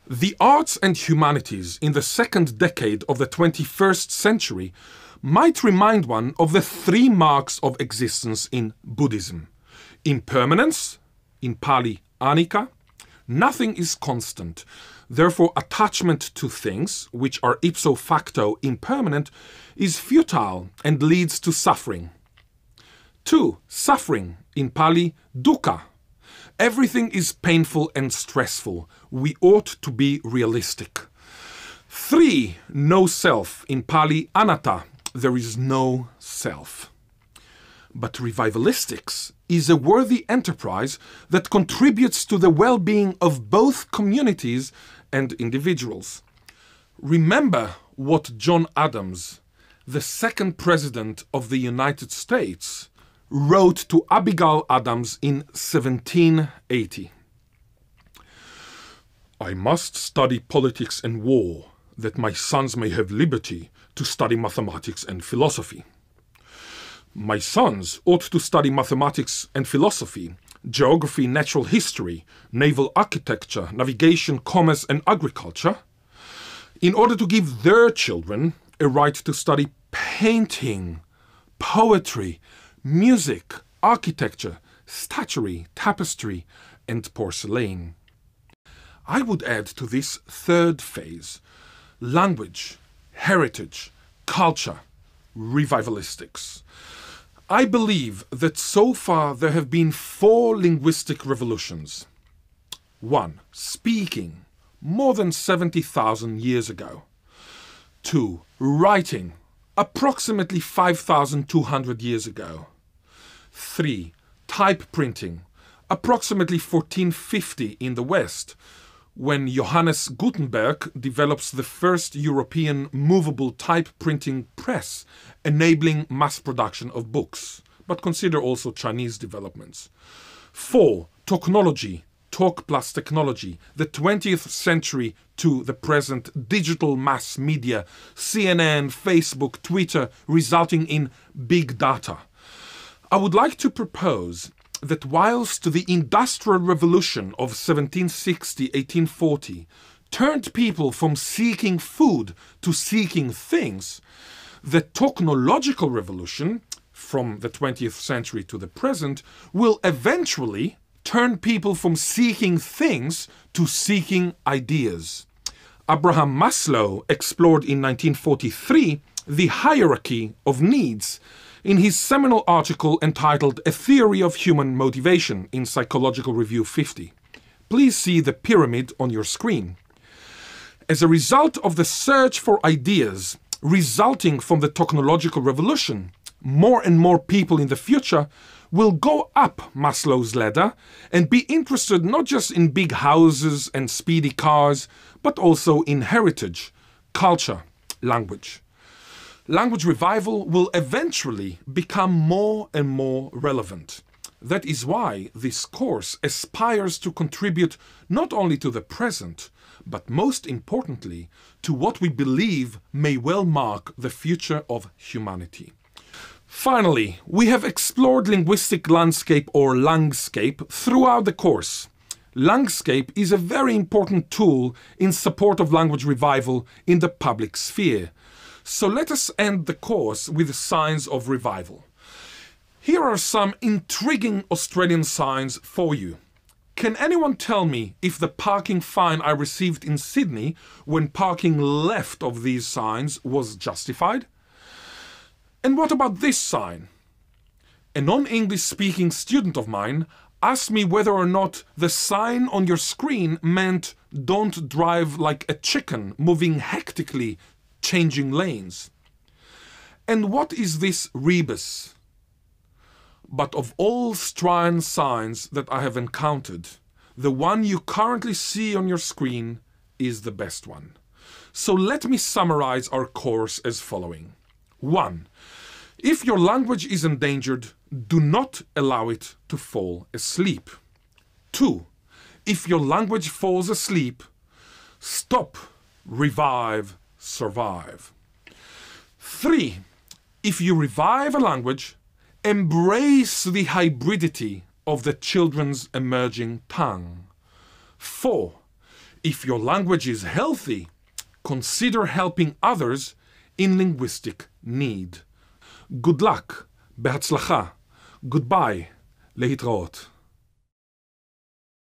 The arts and humanities in the second decade of the 21st century might remind one of the three marks of existence in Buddhism. Impermanence, in Pali anicca, nothing is constant. Therefore, attachment to things, which are ipso facto impermanent, is futile and leads to suffering. 2. Suffering, in Pali dukkha. Everything is painful and stressful. We ought to be realistic. 3. No self, in Pali anatta. There is no self. But revivalistics is a worthy enterprise that contributes to the well-being of both communities and individuals. Remember what John Adams, the second president of the United States, wrote to Abigail Adams in 1780. I must study politics and war, that my sons may have liberty to study mathematics and philosophy. My sons ought to study mathematics and philosophy, geography, natural history, naval architecture, navigation, commerce, and agriculture, in order to give their children a right to study painting, poetry, music, architecture, statuary, tapestry, and porcelain. I would add to this third phase: language, heritage, culture, revivalistics. I believe that so far there have been 4 linguistic revolutions. 1. Speaking, more than 70,000 years ago. 2. Writing, approximately 5,200 years ago. 3. Type printing, approximately 1450 in the West, when Johannes Gutenberg develops the first European movable type printing press, enabling mass production of books. But consider also Chinese developments. 4. Technology, talk plus technology, the 20th century to the present digital mass media, CNN, Facebook, Twitter, resulting in big data. I would like to propose that whilst the Industrial Revolution of 1760-1840 turned people from seeking food to seeking things, the technological revolution, from the 20th century to the present, will eventually turn people from seeking things to seeking ideas. Abraham Maslow explored in 1943 the hierarchy of needs in his seminal article entitled A Theory of Human Motivation in Psychological Review 50. Please see the pyramid on your screen. As a result of the search for ideas resulting from the technological revolution, more and more people in the future will go up Maslow's ladder and be interested not just in big houses and speedy cars, but also in heritage, culture, language. Language revival will eventually become more and more relevant. That is why this course aspires to contribute not only to the present, but most importantly, to what we believe may well mark the future of humanity. Finally, we have explored linguistic landscape or langscape throughout the course. Langscape is a very important tool in support of language revival in the public sphere. So let us end the course with signs of revival. Here are some intriguing Australian signs for you. Can anyone tell me if the parking fine I received in Sydney when parking left of these signs was justified? And what about this sign? A non-English speaking student of mine asked me whether or not the sign on your screen meant "Don't drive like a chicken, moving hectically, changing lanes." And what is this rebus? But of all Australian signs that I have encountered, the one you currently see on your screen is the best one. So let me summarize our course as following. 1. If your language is endangered, do not allow it to fall asleep. 2. If your language falls asleep, stop, revive, survive. 3. If you revive a language, embrace the hybridity of the children's emerging tongue. 4. If your language is healthy, consider helping others in linguistic need. Good luck, בהצלחה, goodbye, להתראות.